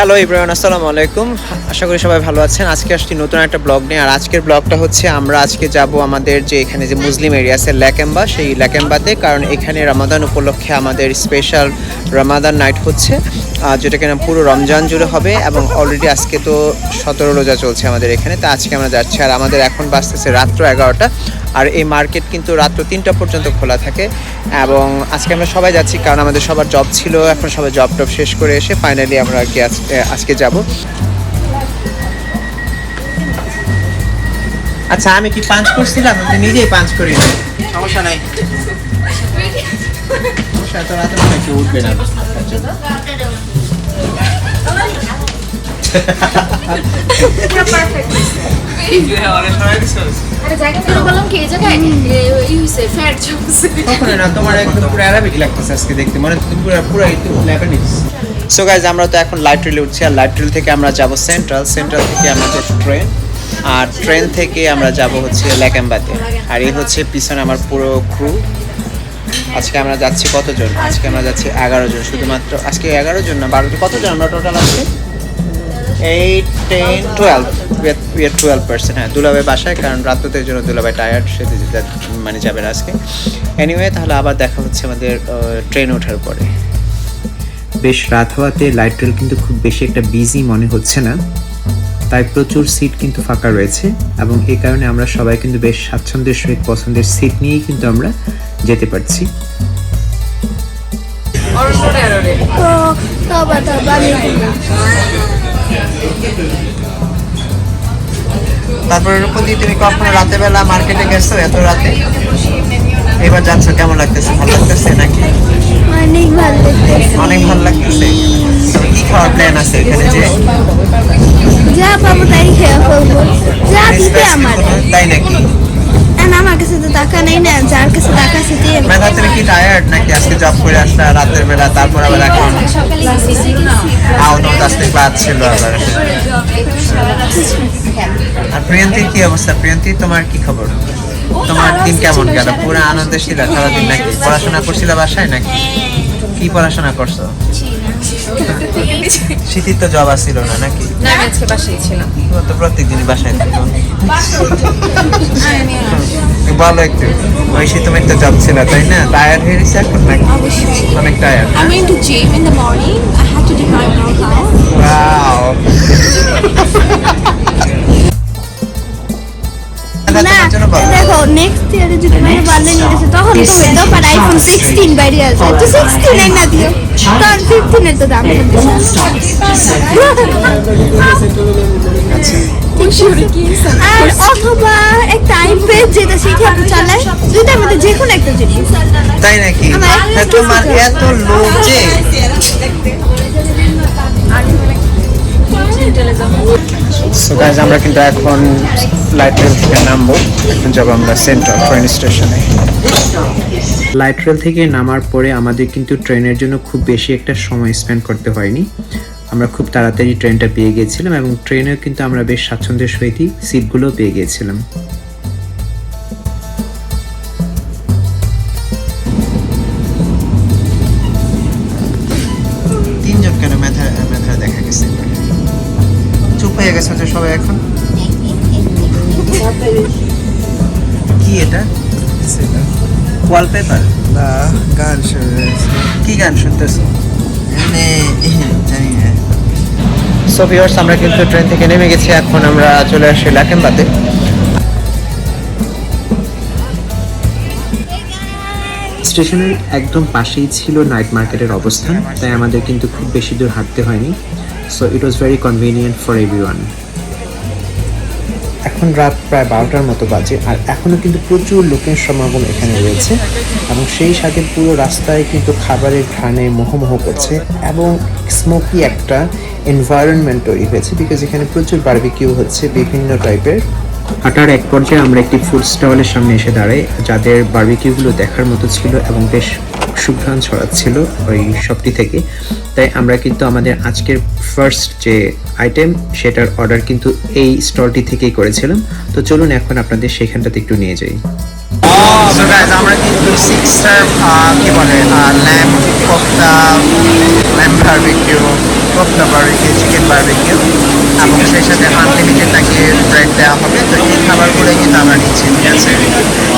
Hello everyone, আসসালামু আলাইকুম। আশা করি সবাই ভালো আছেন। আজকে আসছি নতুন একটা ব্লগ নিয়ে। আর আজকের ব্লগটা হচ্ছে আমরা আজকে যাব আমাদের যে এখানে যে মুসলিম এরিয়া আছে ল্যাকেম্বা, সেই ল্যাকেম্বাতে। কারণ এখানে রমাদান উপলক্ষে আমাদের স্পেশাল রমাদান নাইট হচ্ছে, যেটা কিনা পুরো রমজান জুড়ে হবে। এবং অলরেডি আজকে তো 17 রোজা চলছে আমাদের এখানে। তো আজকে আমরা যাচ্ছি, আর আমাদের এখন বাজতেছে রাত্র 11টা। আর এই মার্কেট কিন্তু রাত্র 3টা পর্যন্ত খোলা থাকে। এবং আজকে আমরা সবাই যাচ্ছি কারণ আমাদের সবার জব ছিল, এখন সবাই জব টব শেষ করে এসে ফাইনালি আমরা আর কি আজকে যাব। আচ্ছা, আমি কি পাঞ্চ করছিলাম? আমি নিজেই পাঞ্চ করি না, সমস্যা নাই। সমস্যা তো রাতে মনে কেউ উঠবে না। সো গাইজ, আমরা তো এখন লাইট রেলে উঠছি, আর লাইট রেল থেকে আমরা যাব সেন্ট্রাল থেকে আমাদের ট্রেন, আর ট্রেন থেকে আমরা যাব হচ্ছে ল্যাকেম্বাতে। আর এই হচ্ছে পিছনে আমার পুরো ক্রু। আজকে আমরা যাচ্ছি কতজন? আজকে আমরা যাচ্ছি 11 জন শুধুমাত্র। আজকে 11 জন না 12 জন, কতজন আমরা টোটাল আজকে? 8, 10, 12 we are 12%। হ্যাঁ, দুলাভাই বাসায়, কারণ রাত্রের জন্য দুলাভাই টায়ার্ড, সে মানে যাবে না আজকে। এনিওয়ে, তাহলে আবার দেখা হচ্ছে আমাদের ট্রেন ওঠার পরে। বেশ রাত হওয়াতে লাইট রেল কিন্তু খুব বেশি একটা বিজি মনে হচ্ছে না, তাই প্রচুর সিট কিন্তু ফাঁকা রয়েছে। এবং এই কারণে আমরা সবাই কিন্তু বেশ স্বাচ্ছন্দ্যের সহিত পছন্দের সিট নিয়েই কিন্তু আমরা যেতে পারছি। তারপরে রূপদি, তুমি কখনো রাতে বেলা মার্কেটে গেছো এত রাতে? এবার যাচ্ছ, কেমন লাগতেছে? ভালো লাগতেছে নাকি? অনেক ভালো লাগতেছে। অনেক ভালো লাগতেছে। কি খাওয়ার প্ল্যান আছে এখানে? যে যা পাবো তাই খেয়ে ফেলবো, যা দিবে আমার। তাই নাকি? আমার কাছে তো টাকা নেই না, যার কাছে টাকা আছে দিয়ে। মেধা, তুমি কি টায়ার্ড নাকি? আজকে জব করে আসলা রাতের বেলা, তারপর আবার এখন তোমার আজকে ক্লাস ছিল আবার। আর প্রিয়ন্তীর কি অবস্থা? প্রিয়ন্তী, তোমার কি খবর? তোমার দিন কেমন গেল? পুরো আনন্দে ছিল সারাদিন নাকি? পড়াশোনা করছিল বাসায় নাকি? কি পড়াশোনা করছো? শীতের তো জব আসছিল না নাকি? না, আমি আজকে বাসায় ছিলাম। তোমার তো প্রত্যেকদিনই বাসায় থাকো। বলো একটু, ওই শীতের তো জব ছিল তাই না? টায়ার্ড হয়ে গেছে এখন নাকি? অনেক tired. I went to gym in the morning. I had to do my workout. Wow. দেখো, নেক্সট ইয়ারে যদি মানে বাড়লে নিয়ে আসে তখন তো হইতো, বাট আইফোন 16 বাইরে আসে তো 16 এর না দিও, কারণ 15 এর তো দাম আর অথবা একটা আইপ্যাড যেটা শিখে আপনি চালায়, দুইটার মধ্যে যে কোনো একটা জিনিস। তাই নাকি? তোমার এত লোক যে। সো গাইস, আমরা কিন্তু এখন লাইট রেল থেকে নামবো। এখন যাব আমরা সেন্ট্রাল ট্রেন স্টেশনে। লাইট রেল থেকে নামার পরে আমাদের কিন্তু ট্রেনের জন্য খুব বেশি একটা সময় স্পেন্ড করতে হয়নি। আমরা খুব তাড়াতাড়ি ট্রেনটা পেয়ে গিয়েছিলাম, এবং ট্রেনেও কিন্তু আমরা বেশ স্বাচ্ছন্দ্যের সহিতই সিটগুলোও পেয়ে গিয়েছিলাম। তিনজন কেন? মেধা দেখা গেছে। চুপ হয়ে গেছে যে সবাই এখন। কি এটা? ওয়ালপেপার না, গান শুনতেছি। কি গান শুনতেছো? জানি না। সো ভিউয়ার্স, আমরা কিন্তু ট্রেন থেকে নেমে গেছি। এখন আমরা চলে আসি ল্যাকেম্বাতে। স্টেশনের একদম পাশেই ছিল নাইট মার্কেটের অবস্থান, তাই আমাদের কিন্তু খুব বেশি দূর হাঁটতে হয়নি। So it was very convenient for everyone. এখন রাত প্রায় 12টার মতো বাজে, আর এখনও কিন্তু প্রচুর লোকের সমাগম এখানে রয়েছে, এবং সেই সাথে পুরো রাস্তায় কিন্তু খাবারের ঘ্রাণে মোহমোহ করছে, এবং স্মোকি একটা এনভায়রনমেন্ট তৈরি হয়েছে, বিকজ এখানে প্রচুর বারবিকিউ হচ্ছে বিভিন্ন টাইপের। হাঁটার এক পর্যায়ে আমরা একটি ফুড স্টলের সামনে এসে দাঁড়াই, যাদের বারবিকিউগুলো দেখার মতো ছিল এবং বেশ সুঘ্রাণ ছড়াচ্ছিল ওই শপটি থেকে। তাই আমরা কিন্তু আমাদের আজকের ফার্স্ট যে আইটেম, সেটার অর্ডার কিন্তু এই স্টলটি থেকেই করেছিলাম। তো চলুন এখন আপনাদের সেখানটাতে একটু নিয়ে যাই। সো গাইস, আমরা কিন্তু 6 স্টার কি বলে lamb kofta, lamb barbecue, kofta barbecue, chicken barbecue এবং সেই সাথে আনলিমিটেড নাকি ব্রেড দেওয়া হবে। তো এই খাবারগুলোই কিন্তু আমরা নিচ্ছি, ঠিক আছে?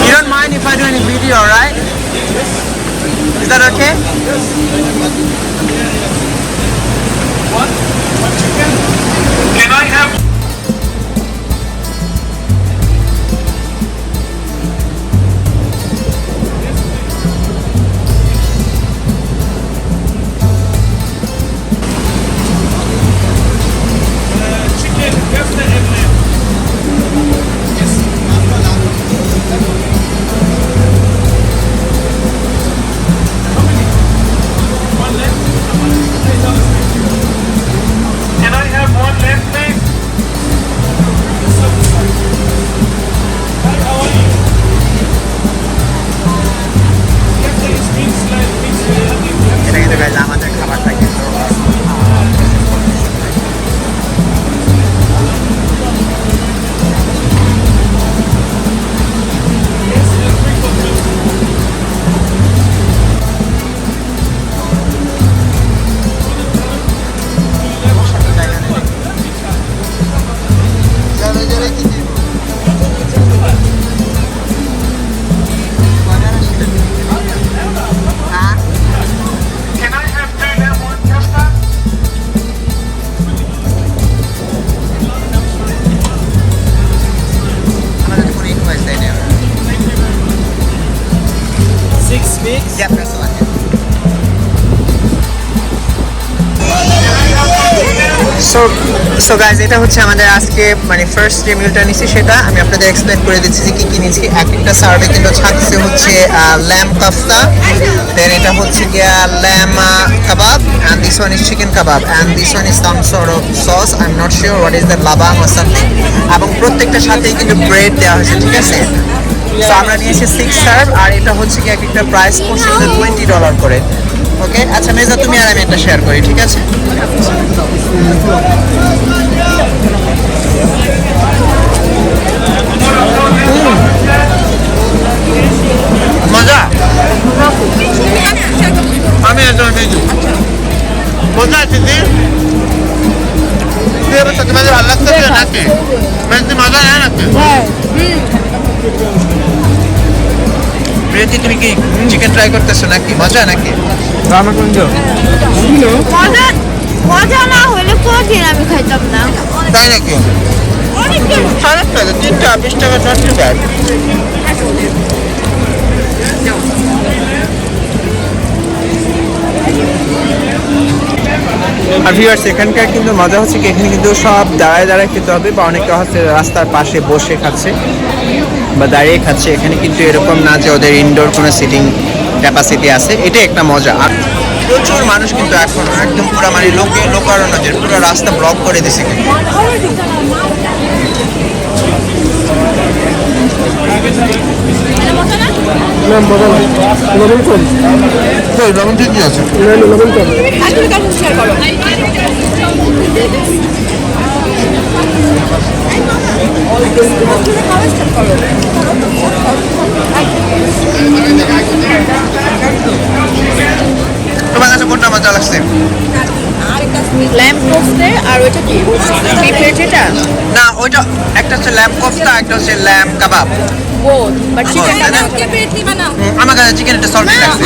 You don't mind if I do any video, right? Is that okay? Can I have chicken, kofta and lamb? One lamb? Can I have one lamb, please? Hi, how are you? Kofta is mixed like mixed with এটা কিন্তু guys আমাদের খাবারটা কিন্তু Can I have two lamb, one kofta? আমাদের কোনো invoice দেয় না। 6 weeks. Yeah, press the button. So guys, এটা হচ্ছে আমাদের আজকে মানে ফার্স্ট যে মিলটা নিচ্ছি সেটা আমি আপনাদের এক্সপ্লেন করে দিচ্ছি যে কী কী নিচ্ছি। এক একটা সার্ভে কিন্তু থাকছে হচ্ছে ল্যাম কাফতা, দেন এটা হচ্ছে গিয়া lamb kebab, and this one is chicken kebab, and this one is some sort of sauce, I am not sure what is that, লাবাং অর সামথিং। এবং প্রত্যেকটার সাথেই কিন্তু ব্রেড দেওয়া হয়েছে, ঠিক আছে? সো আমরা নিয়েছি 6 সার্ভ, আর এটা হচ্ছে কি এক একটা প্রাইস পড়ছে $20 করে। ওকে, আচ্ছা মেজা তুমি আর আমি একটা শেয়ার করি, ঠিক আছে? মজা, আমি একজন মেজু মজা আছে দি তোমাদের ভালো লাগতেছে নাকি? মেজদি মজা নেয় নাকি? প্রিয়তি তুমি কি চিকেন ট্রাই করতেছো নাকি? মজা নাকি? মজা মজা না হলে কোনদিন আমি খাইতাম না। তাই নাকি? খারাপ লাগে, 3 টা 20 টাকা, নট টু ব্যাড। আর ভিউয়ার্স, এখানকার কিন্তু মজা হচ্ছে কি এখানে কিন্তু সব দাঁড়ায় দাঁড়ায় খেতে হবে, বা অনেকে হচ্ছে রাস্তার পাশে বসে খাচ্ছে বা দাঁড়িয়ে খাচ্ছে। এখানে কিন্তু এরকম না যে ওদের ইনডোর কোনো সিটিং ক্যাপাসিটি আছে, এটা একটা মজা। আর প্রচুর মানুষ কিন্তু এখন একদম পুরো মানে লোকারণ্য যে পুরো রাস্তা ব্লক করে দিছে কিন্তু। লবণ ঠিকই আছে। তোমার কাছে কোনটা মজা লাগছে? ল্যাম্প কোফতে আর ওইটা কি বিফের যেটা না, ওইটা একটা হচ্ছে ল্যাম্প কোফতা, একটা হচ্ছে lamp kebab. Both but chicken তাই না? আমার কাছে চিকেন একটা সল্টি লাগছে।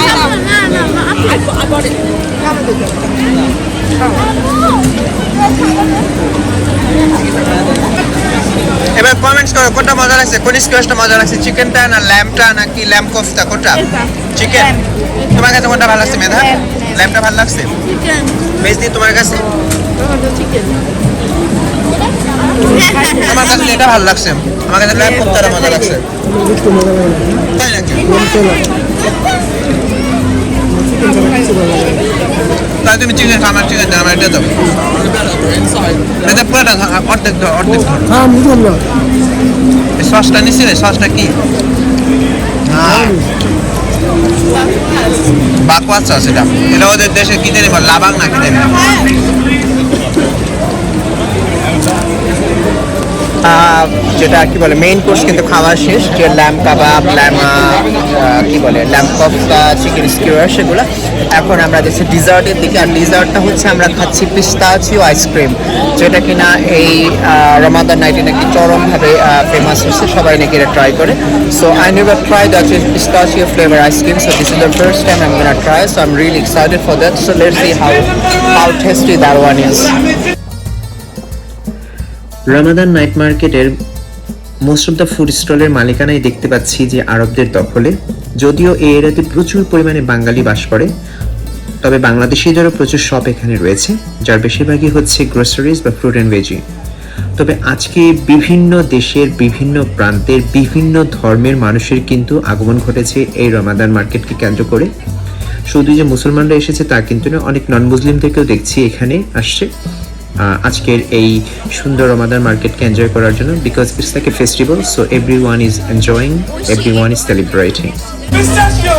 এবার কমেন্টস করো কোনটা মজা লাগছে, কোন স্কোয়াশটা মজা লাগছে, চিকেনটা না ল্যাম্পটা নাকি ল্যাম্প কোফতা, কোনটা? চিকেন। তোমার কাছে কোনটা ভালো লাগছে মেধা? ল্যাম্পটা ভালো লাগছে। মেজদি তোমার কাছে? আমার কাছে এটা ভালো লাগছে, আমার কাছে ল্যাম্প কোফতাটা মজা লাগছে। তাই নাকি? তাই তুমি চিকেন খাও, আমার চিকেন দাও, আমার এটা দাও। মেধা পুরোটা অর্ধেক ধর, অর্ধেক ধর। এই সসটা নিছিলে, সসটা কি? বাকওয়াস সস এটা, এটা ওদের দেশে কি জানি বলে, লাবাং না কি জানি। যেটা কি বলে মেইন কোর্স কিন্তু খাওয়া শেষ, যে ল্যাম্প কাবাব, কি বলে ল্যাম্প কফতা, চিকেন স্কিউয়ার, সেগুলো। এখন আমরা যাচ্ছি ডিজার্টের দিকে, আর ডিজার্টটা হচ্ছে আমরা খাচ্ছি পিস্তাচিও আইসক্রিম, যেটা কিনা এই রমাদান নাইটে নাকি চরমভাবে ফেমাস হচ্ছে, সবাই নাকি এটা ট্রাই করে। So I never try that পিস্তাচিও flavour ice cream, so this is the first time I am gonna try, so I am really excited for that, so let's see how tasty that one is. Ramadan night মার্কেটের most of the food স্টলের মালিকানাই দেখতে পাচ্ছি যে আরবদের দখলে। যদিও এই এরিয়াতে প্রচুর পরিমাণে বাঙালি বাস করে, তবে বাংলাদেশিদেরও প্রচুর শপ এখানে রয়েছে, যার বেশিরভাগই হচ্ছে গ্রোসারিজ বা ফ্রুট অ্যান্ড ভেজি। তবে আজকে বিভিন্ন দেশের বিভিন্ন প্রান্তের বিভিন্ন ধর্মের মানুষের কিন্তু আগমন ঘটেছে এই রমাদান মার্কেটকে কেন্দ্র করে। শুধু যে মুসলমানরা এসেছে তা কিন্তু না, অনেক নন মুসলিমদেরকেও দেখছি এখানে আসছে আজকের এই সুন্দর রমাদান মার্কেটকে এনজয় করার জন্য, because it's like a festival, so everyone is enjoying, everyone is celebrating. Pistachio!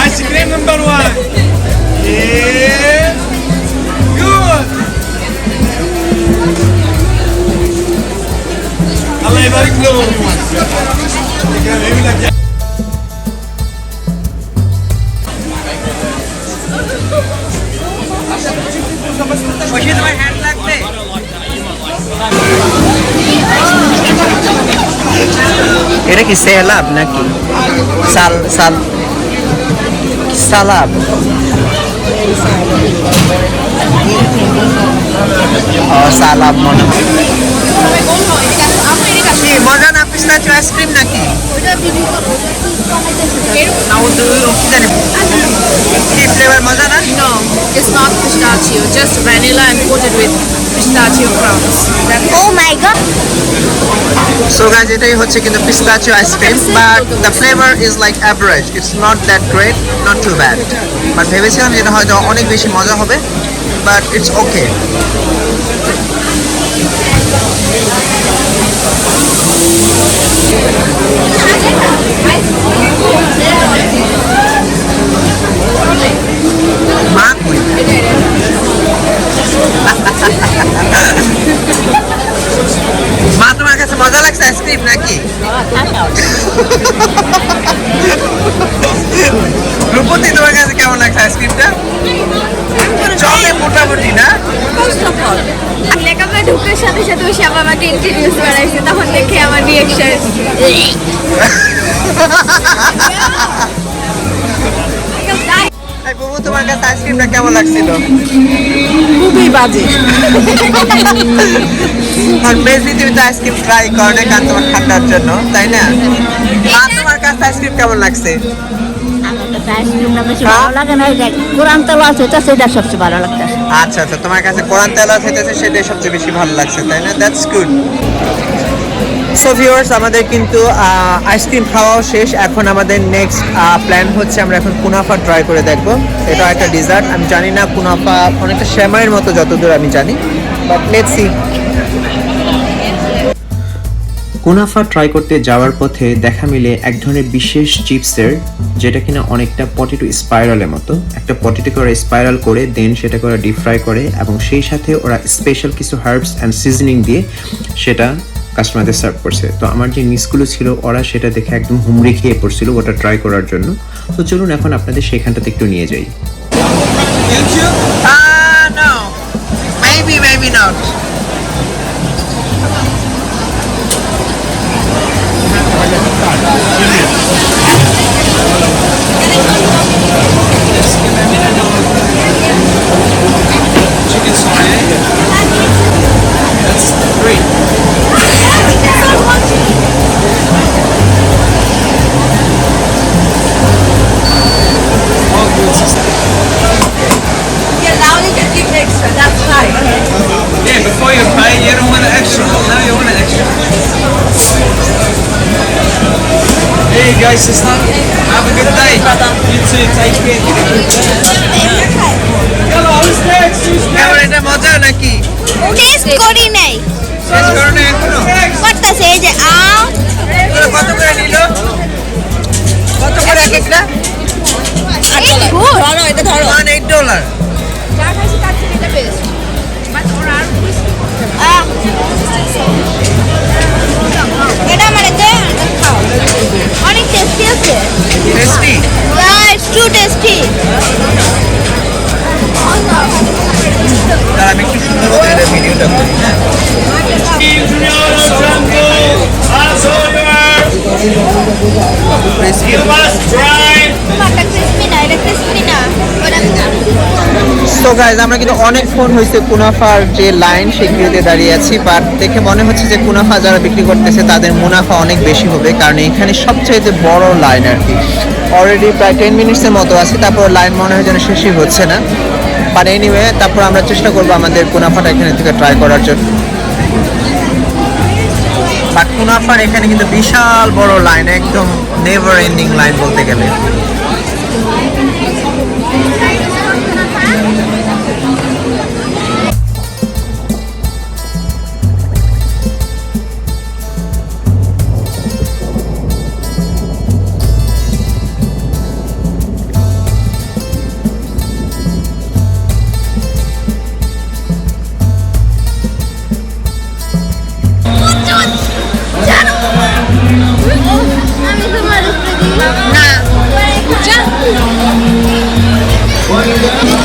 Ice cream number 1. Yeah. Good. Allah يبارك له. এটা কি সেলাব নাকি সালাব? সালাব মনে হয়। কি মজা না পিস্তাচিও আইসক্রিম নাকি? না ও তো কি জানি কি ফ্লেভার, মজা না? No, it's not pistachio, just vanilla and coated with pistachio crumbs. Oh my god. So guys, এটাই হচ্ছে কিন্তু pistachio ice cream, but the flavour is like average, it's not that great, not too bad. But ভেবেছিলাম যেটা হয়তো অনেক বেশি মজা হবে, বাট ইটস ওকে। মা কই? মা তোমার কাছে মজা লাগছে আইসক্রিম নাকি? রূপতি তোমার কাছে কেমন লাগছে আইসক্রিমটা? চলে মোটামুটি না? লেখাপড়া ঢুকার সাথে সাথে ওই সব আমাকে ইন্ট্রোডিউস করাইছে, তখন দেখে আমার রিয়েকশন। বুবু তোমার কাছে আইসক্রিমটা কেমন লাগছিল? খুবই বাজে। আর বেশি তুমি তো আইসক্রিম ট্রাই করো না, কারণ তোমার ঠান্ডার জন্য, তাই না? মা তোমার কাছে আইসক্রিম কেমন লাগছে? আইসক্রিমটা বেশি ভালো লাগে না, কোরআন তেলাওয়াত হইতেছে সেটা সবচেয়ে ভালো লাগতেছে। আচ্ছা আচ্ছা, তোমার কাছে কোরআন তেলাওয়াত হইতেছে সেটাই সবচেয়ে বেশি ভালো লাগছে, তাই না? That's good. সো ভিউয়ার্স, আমাদের কিন্তু আইসক্রিম খাওয়াও শেষ। এখন আমাদের নেক্সট প্ল্যান হচ্ছে আমরা এখন কুনাফা ট্রাই করে দেখব। এটা একটা ডিজার্ট, আমি জানি না কুনাফা অনেকটা শ্যামাইয়ের মতো যতদূর আমি জানি, বাট লেটস সি। কুনাফা ট্রাই করতে যাওয়ার পথে দেখা মিলে এক ধরনের বিশেষ চিপসের, যেটা কিনা অনেকটা পটেটো স্পাইরালের মতো। একটা পটেটো করে স্পাইরাল করে দেন সেটা করে ডিপ ফ্রাই করে, এবং সেই সাথে ওরা স্পেশাল কিছু হার্বস অ্যান্ড সিজনিং দিয়ে সেটা কাস্টমারদের সার্ভ করছে। তো আমার যে নিসগুলো ছিল ওরা সেটা দেখে একদম হুমড়ি খেয়ে পড়ছিল ওটা ট্রাই করার জন্য। তো চলুন এখন আপনাদের সেখানটাতে একটু নিয়ে যাই। No, maybe not. Chicken sauté. That's 3. All good. Yeah, now you can give extra, that's right. Yeah, before you pay, you don't want an extra. Now you want an extra. Hey guys, sister. Have a good day. You too. Take care. Hello, who's next? Who's কেমন, এটা মজা নাকি? Test করি নাই, শেষ করো না এখনো? করতেছে এই যে এগুলো কত করে নিল? কত করে এক একটা? ধরো, এটা ধরো। ক্রিসপিটা বেস্ট বাট ওর আর এটা আমার এতে খাও অনেক টেস্টি আছে টেস্টি ইটস টু টেস্টি তার আমি একটু সুন্দর করে এটা ভিডিওটা করি হ্যাঁ You must try. তোমারটা ক্রিসপি না এটা ক্রিসপি না ওটা সো গাইজ আমরা কিন্তু অনেকক্ষণ হয়েছে কুনাফার যে লাইন সেগুলিতে দাঁড়িয়ে আছি বাট দেখে মনে হচ্ছে যে কুনাফা যারা বিক্রি করতেছে তাদের মুনাফা অনেক বেশি হবে কারণ এখানে সবচাইতে বড় লাইন আর কি অলরেডি প্রায় 10 মিনিটসের মতো আছে তারপর লাইন মনে হয় যেন শেষই হচ্ছে না বাট এনিওয়ে তারপর আমরা চেষ্টা করবো আমাদের কুনাফাটা এখানে থেকে ট্রাই করার জন্য বাট কুনাফার এখানে কিন্তু বিশাল বড় লাইন একদম নেভার এন্ডিং লাইন বলতে গেলে আমি তোমার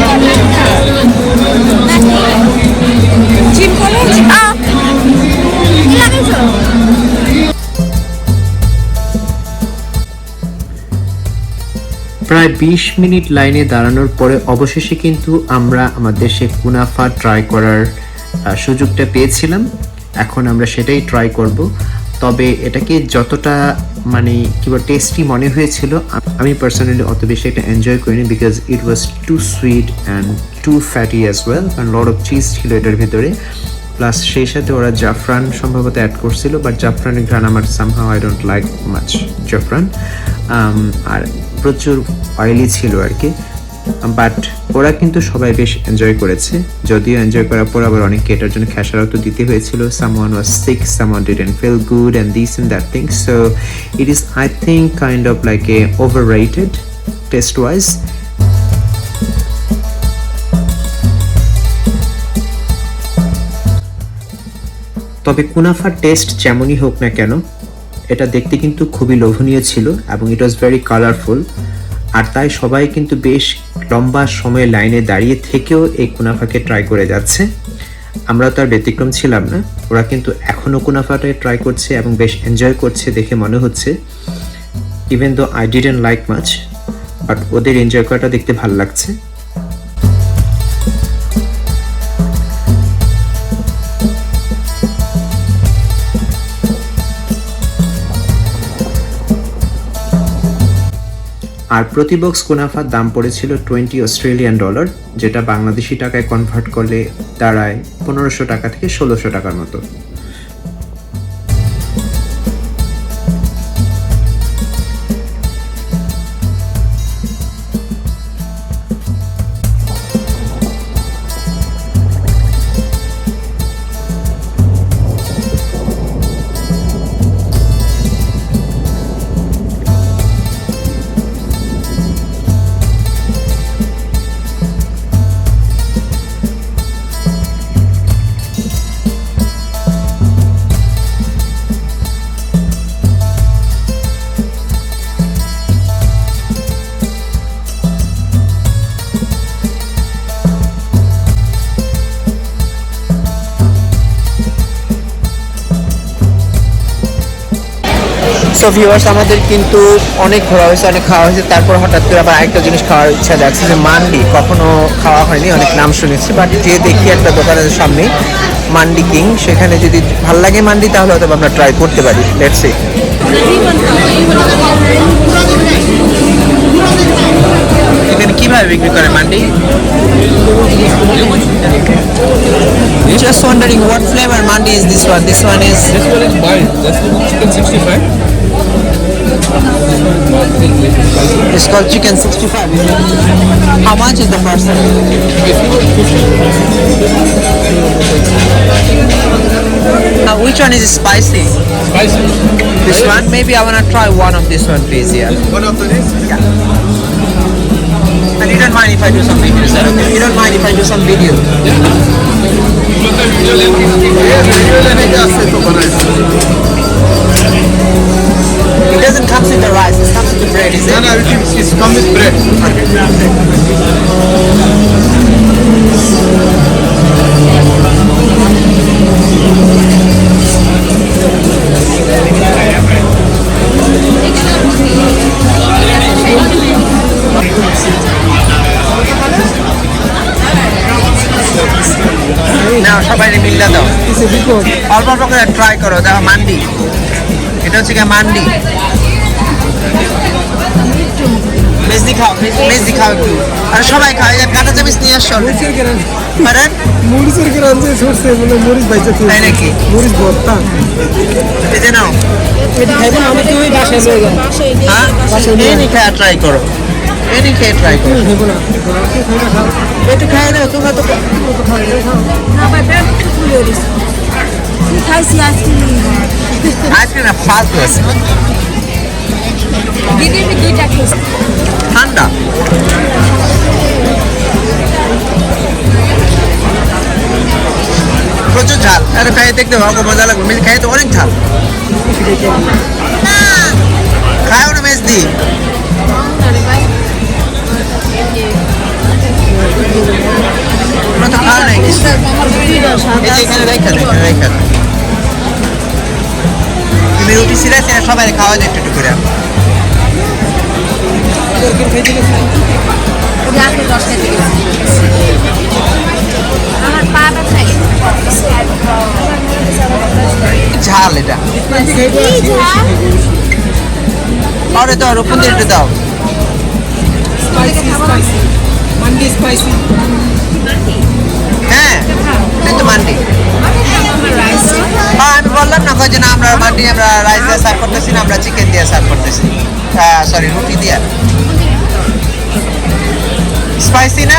উপরে দিই না জিম করো কি লাগাইছো প্রায় 20 মিনিট লাইনে দাঁড়ানোর পরে অবশেষে কিন্তু আমরা আমাদের সেই কুনাফা ট্রাই করার সুযোগটা পেয়েছিলাম এখন আমরা সেটাই ট্রাই করব তবে এটাকে যতটা মানে কিবা টেস্টি মনে হয়েছিল আমি পার্সোনালি অত বেশি একটা এনজয় করিনি because it was too sweet and too fatty as well কারণ লট অফ চিজ ছিল এটার ভিতরে প্লাস সেই সাথে ওরা জাফরান সম্ভবত অ্যাড করছিল বাট জাফরানের ঘ্রাণ আমার somehow I don't like much জাফরান আর প্রচুর অয়েলি ছিল আর কি বাট ওরা কিন্তু সবাই বেশ এনজয় করেছে যদিও এনজয় করার পর আবার অনেককে এটার জন্য খেসারত তো দিতে হয়েছিল someone was sick someone didn't feel good and this and that thing so it is I think kind of like a overrated taste wise তবে কুনাফার টেস্ট যেমনই হোক না কেন এটা দেখতে কিন্তু খুবই লোভনীয় ছিল এবং ইট ওয়াজ ভেরি কালারফুল আর তাই সবাই কিন্তু বেশ লম্বা সময় লাইনে দাঁড়িয়ে থেকেও এই কুনাফাকে ট্রাই করে যাচ্ছে আমরা তো আর ব্যতিক্রম ছিলাম না ওরা কিন্তু এখনও কুনাফাটা ট্রাই করছে এবং বেশ এনজয় করছে দেখে মনে হচ্ছে even though I didn't like much but ওদের এনজয় করাটা দেখতে ভালো লাগছে আর প্রতি বক্স কুনাফার দাম পড়েছিল $20 অস্ট্রেলিয়ান যেটা বাংলাদেশি টাকায় কনভার্ট করলে দাঁড়ায় 1500 টাকা থেকে 1600 টাকার মতো সো ভিউয়ার্স আমাদের কিন্তু অনেক ঘোরা হয়েছে অনেক খাওয়া হয়েছে তারপর হঠাৎ করে আবার আরেকটা জিনিস খাওয়ার ইচ্ছা যাচ্ছে যে মান্ডি কখনো খাওয়া হয়নি অনেক নাম শুনেছি বাট যে দেখি একটা দোকানের সামনে মান্ডি কিং সেখানে যদি ভালো লাগে মান্ডি তাহলে হয়তো আমরা ট্রাই করতে পারি লেটস সি এখানে কিভাবে বিক্রি করে mandi Just wondering what flavor mandi is this one? This one is Mild. That's chicken 65. it's called chicken 65. How much is the parcel? Which one is spicy? Spicy. This one? Maybe I wanna try one of this one, please. Yeah. One of this? And you don't mind if I do some videos, is that okay? You don't mind if I do some video? It doesn't come with the rice, it comes with the bread, is it? No, no, it's come with bread. নাও সবাই মিল্লা দাও অল্প অল্প করে try করো দেখো মান্ডি এটা হচ্ছে কি মান্ডি মেজদি খাও মেজদি খাও একটু আর সবাই খাও এই যে কাঁটা চামিচ নিয়ে আসছো পারেন মরিচের গ্রাম যে সরষে মানে মরিচ বাইচা তাই নাকি মরিচ ভর্তা এই যে নাও খাইবেন আমি তো ওই বাসায় লয়ে গেলাম হ্যাঁ এনি খায় ট্রাই করো এনি খেয়ে ট্রাই করো খাইবো না একটু খাই দাও তোমরা তো খাইছি আইসক্রিম আজকে না ফালতু আছে দিদি দুইটা খেয়েছি ঠান্ডা প্রচুর ঝাল আরে খাই দেখতে ভালো মজা লাগবে মেজ খাই তো অনেক ঝাল খাও না মেজদি তোমরা তো খাও নাই কিছু এই যে এখানে রেখা তুমি রুটি সিরা সিরা সবাই খাওয়া যায় একটু একটু করে আমার পা ব্যথায় ঝাল এটা আরে দাও রূপন দিয়ে একটু দাও মান্ডি স্পাইসি হ্যাঁ এই তো মান্ডি আমি বললাম না কয় যে না আমরা মান্ডি আমরা রাইস দিয়ে সার্ভ করতেছি না আমরা চিকেন দিয়ে সার্ভ করতেছি সরি রুটি দিয়ে স্পাইসি না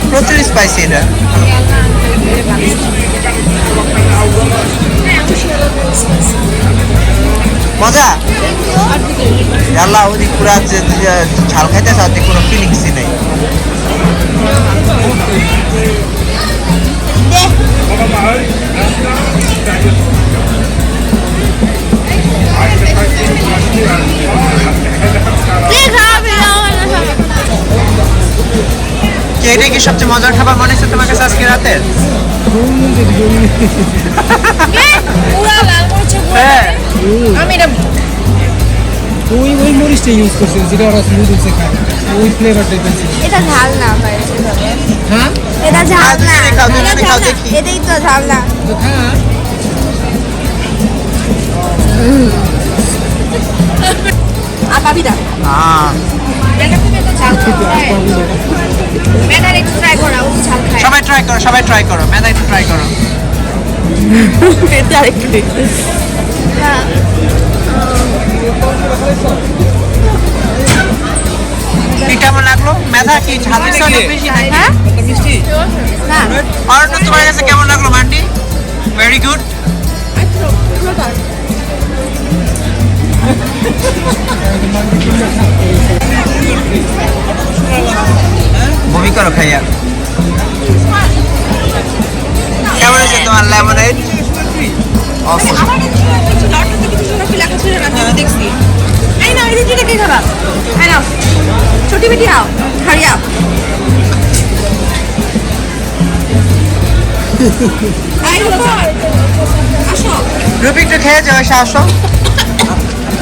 প্রচুর স্পাইসি এটা মজা আল্লাহ ওদিক পুরা ঝাল খাইতে চাওতে কোনো ফিলিংসই নেই এটা কি সবচেয়ে মজার খাবার মনে হচ্ছে তোমার কাছে আজকে রাতে হ্যাঁ আমি এটা ওই মরিচটা ইউজ করছে যেটা ওরা নুডলসে খায় ওই ফ্লেভারটা পেয়েছে এটা ঝাল না ভাই হ্যাঁ এটা ঝাল না খাও তুমি এটা খাও ঝাল না। দেখি এটাই তো ঝাল না তো খা আপাবিদা ব্যাটার একটু ট্রাই করা ও ঝাল খায় সবাই ট্রাই করো মেদা একটু ট্রাই করো এটা আরেকটু দেখতে হ্যাঁ কি কেমন লাগলো মেদা কি ঝাল দিছে অনেক বেশি নাকি হ্যাঁ মিষ্টি না আর তোমার কাছে কেমন লাগলো মান্ডি ভেরি গুড বমি করো খাইয়া কেমন হয়েছে তোমার লেমনেড অসম লেখা ছিল না আমি দেখছি এই না এই দিকে কে খাবা এই নাও ছোটি বেটি আও হারিয়া আই আসো রুটি একটু খেয়ে যাও এসে আসো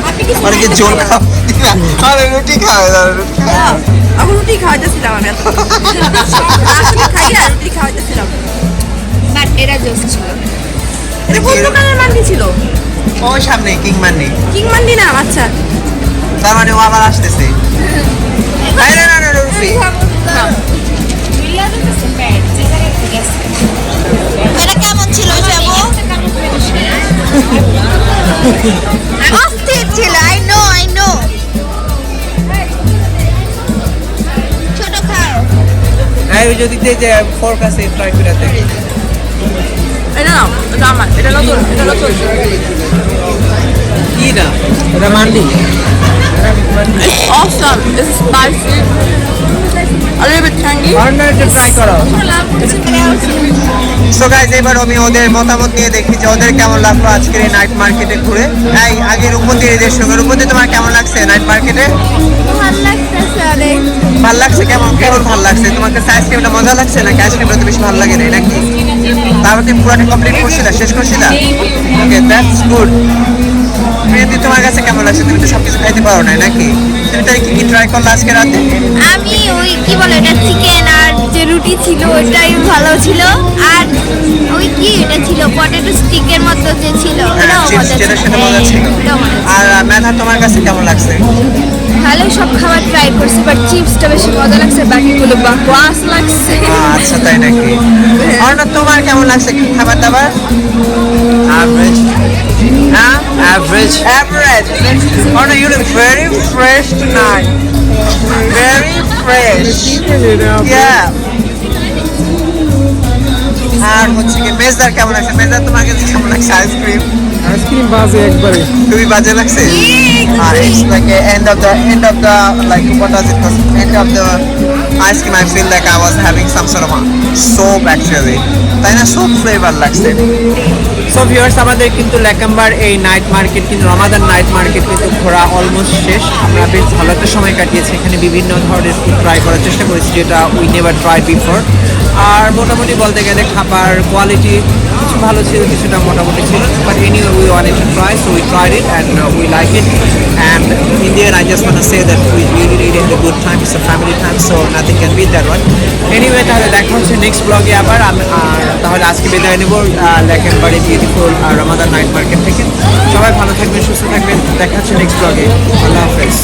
আপনি কি অনেকে জল খাও আরে রুটি খাও রুটি খাও আমি রুটি খাওয়াইতেছিলাম আমি আসলে খাইয়া রুটি খাওয়াইতেছিলাম বাট এটা জাস্ট ছিল এটা কোন দোকানের মান্ডি ছিল ওই সামনে কিং মান্ডি কিং মান্ডি না আচ্ছা তার মানে ও আবার আসতেছে না রুটি এটা কেমন ছিল শ্যামু অস্থির ছিল আই নো ছোট খাও ওই যদি যে ফোর্ক আছে ট্রাই করে দেখি এটা নাও, এটা আমার, এটা নতুন, এটা নতুন। কি না এটা mandi It's awesome. It's spicy. A little bit tangy. Try করো সো গাইস এবার আমি ওদের মতামত নিয়ে দেখি যে ওদের কেমন লাগলো আজকের এই নাইট মার্কেটে ঘুরে। এই আগে রূপন্তীর এদের সঙ্গে রূপন্তী তোমার কেমন লাগছে নাইট মার্কেটে? ভালো লাগতেছে অনেক। ভালো লাগছে কেমন কেমন ভালো লাগছে তোমার কাছে আইসক্রিমটা মজা লাগছে নাকি আইসক্রিমটা তো বেশি ভালো লাগে না নাকি? তারপর তুমি পুরোটা কমপ্লিট করছিলা শেষ করছিলা? Okay that's good. প্রিয়তি তোমার কাছে কেমন লাগছে? তুমি তো সবকিছু খাইতে পারো না নাকি? তুমি তাই কি কি ট্রাই করলে আজকে রাতে? আমি ওই কি বলে এটা চিকেন আর যে রুটি ছিল ওটাই ভালো ছিল আর ওই কি এটা ছিল পটেটো স্টিকের মতো যে ছিল ওটাও চিপস মজা যেটা ছিল। সেটা মজা ছিল। ওটাও মজা ছিল। আর মেধা তোমার কাছে কেমন লাগছে? ভালো সব খাবার ট্রাই করছি, বাট চিপসটা বেশি মজা লাগছে, বাকিগুলো বাকওয়াস লাগছে। আচ্ছা তাই নাকি? অর্ণব তোমার কেমন লাগছে খাবার দাবার? Average. হ্যাঁ Average. average. Arna, you look very fresh tonight. Very fresh. Yeah. আর হচ্ছে কি মেজদার কেমন লাগছে? মেজদার তোমার কাছে কেমন লাগছে আইসক্রিম? আইসক্রিম বাজে একবারে। খুবই বাজে লাগছে? It's like a end of the like what was it? End of the ice cream. I feel like I was having some sort of a soap actually. তাই না সোপ ফ্লেভার লাগছে। So viewers আমাদের কিন্তু লেকাম্বার এই night market কিন্তু রমাদান night market কিন্তু ঘোরা almost শেষ। আমরা বেশ ভালো একটা সময় কাটিয়েছি এখানে বিভিন্ন ধরনের ফুড ট্রাই করার চেষ্টা করেছি যেটা উই নেভার ট্রাই বিফোর। আর মোটামুটি বলতে গেলে খাবার কোয়ালিটি কিছু ভালো ছিল কিছুটা মোটামুটি ছিল but anyway we wanted to try so we tried it and we like it and in the end I just want to say that we really had a good time. It's a family time so nothing can beat that one. Anyway তাহলে দেখা হচ্ছে next ব্লগে আবার আর তাহলে আজকে বিদায় নেব লেকেমবাড়ি beautiful রমাদান night market থেকে। সবাই ভালো থাকবেন সুস্থ থাকবেন দেখা হচ্ছে নেক্সট ব্লগে। আল্লাহ হাফেজ।